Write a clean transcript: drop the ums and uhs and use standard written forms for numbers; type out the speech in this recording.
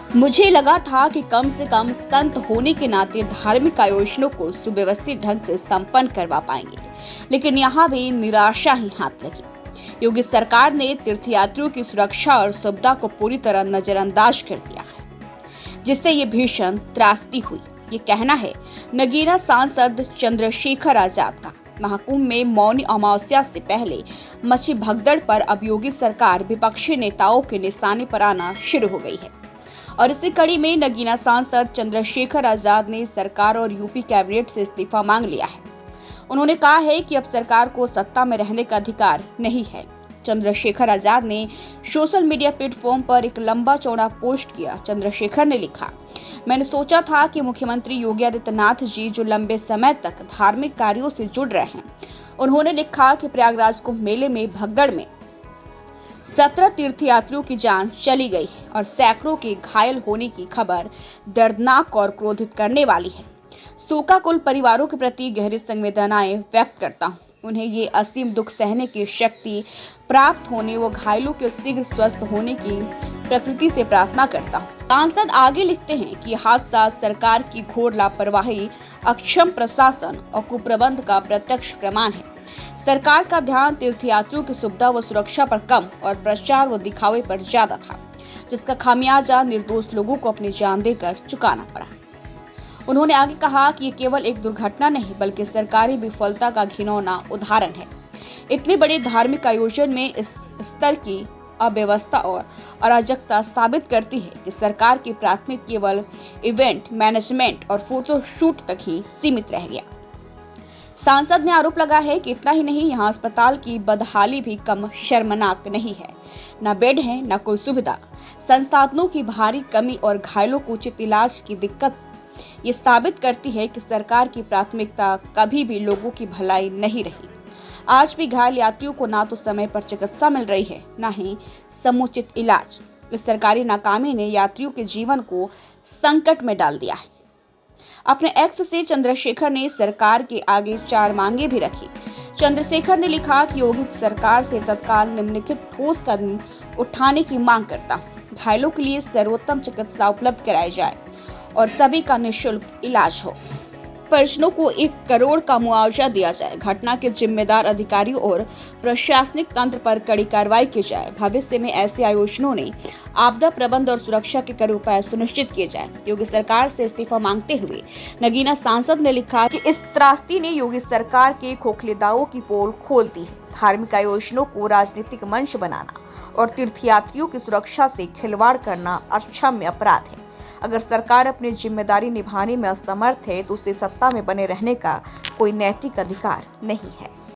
मुझे लगा था कि कम से कम संत होने के नाते धार्मिक आयोजनों को सुव्यवस्थित ढंग से संपन्न करवा पाएंगे, लेकिन यहाँ भी निराशा ही हाथ लगी। योगी सरकार ने तीर्थयात्रियों की सुरक्षा और सुविधा को पूरी तरह नजरअंदाज कर दिया है, जिससे ये भीषण त्रासदी हुई। ये कहना है नगीना सांसद चंद्रशेखर आजाद का। महाकुंभ में मौनी अमावस्या से पहले मची भगदड़ पर अब योगी सरकार विपक्षी नेताओं के निशाने पर आना शुरू हो गई है और इसी कड़ी में नगीना सांसद चंद्रशेखर आजाद ने सरकार और यूपी कैबिनेट से इस्तीफा मांग लिया है। उन्होंने कहा है कि अब सरकार को सत्ता में रहने का अधिकार नहीं है। चंद्रशेखर आजाद ने सोशल मीडिया प्लेटफॉर्म पर एक लंबा चौड़ा पोस्ट किया। चंद्रशेखर ने लिखा, मैंने सोचा था कि मुख्यमंत्री योगी आदित्यनाथ जी जो लंबे समय तक धार्मिक कार्यों से जुड़ रहे हैं, उन्होंने लिखा कि प्रयागराज कुंभ मेले में भगदड़ में 17 तीर्थयात्रियों की जान चली गई है और सैकड़ों के घायल होने की खबर दर्दनाक और क्रोधित करने वाली है। शोकाकुल परिवारों के प्रति गहरी संवेदनाएं व्यक्त करता हूँ। उन्हें ये असीम दुख सहने की शक्ति प्राप्त होने व घायलों के शीघ्र स्वस्थ होने की प्रकृति से प्रार्थना करता हूँ। सांसद आगे लिखते हैं कि हादसा सरकार की घोर लापरवाही, अक्षम प्रशासन और कुप्रबंध का प्रत्यक्ष प्रमाण है। सरकार का ध्यान तीर्थयात्रियों की सुविधा व सुरक्षा पर कम और प्रचार व दिखावे पर ज्यादा था, जिसका खामियाजा निर्दोष लोगों को अपनी जान देकर चुकाना पड़ा। उन्होंने आगे कहा कि ये केवल एक दुर्घटना नहीं बल्कि सरकारी विफलता का घिनौना उदाहरण है। इतने बड़े धार्मिक आयोजन में इस स्तर की अव्यवस्था और अराजकता साबित करती है कि सरकार की प्राथमिक केवल इवेंट मैनेजमेंट और फोटो शूट तक ही सीमित रह गया। सांसद ने आरोप लगा है कि इतना ही नहीं, यहाँ अस्पताल की बदहाली भी कम शर्मनाक नहीं है। न बेड है, न कोई सुविधा, संसाधनों की भारी कमी और घायलों को उचित इलाज की दिक्कत ये साबित करती है कि सरकार की प्राथमिकता कभी भी लोगों की भलाई नहीं रही। आज भी घायल यात्रियों को ना तो समय पर चिकित्सा मिल रही है, ना ही समुचित इलाज। इस सरकारी नाकामी ने यात्रियों के जीवन को संकट में डाल दिया है। अपने एक्स से चंद्रशेखर ने सरकार के आगे 4 मांगे भी रखी। चंद्रशेखर ने लिखा कि योगी सरकार से तत्काल निम्नलिखित ठोस कदम उठाने की मांग करता हूँ। घायलों के लिए सर्वोत्तम चिकित्सा उपलब्ध कराई जाए और सभी का निःशुल्क इलाज हो। परिजनों को 1 करोड़ का मुआवजा दिया जाए। घटना के जिम्मेदार अधिकारियों और प्रशासनिक तंत्र पर कड़ी कार्रवाई की जाए। भविष्य में ऐसे आयोजनों ने आपदा प्रबंध और सुरक्षा के कड़े उपाय सुनिश्चित किए जाए। योगी सरकार से इस्तीफा मांगते हुए नगीना सांसद ने लिखा कि इस त्रासदी ने योगी सरकार के खोखले दावों की पोल खोल दी है। धार्मिक आयोजनों को राजनीतिक मंच बनाना और तीर्थयात्रियों की सुरक्षा से खिलवाड़ करना अक्षम्य अपराध है। अगर सरकार अपनी जिम्मेदारी निभाने में असमर्थ है तो उसे सत्ता में बने रहने का कोई नैतिक अधिकार नहीं है।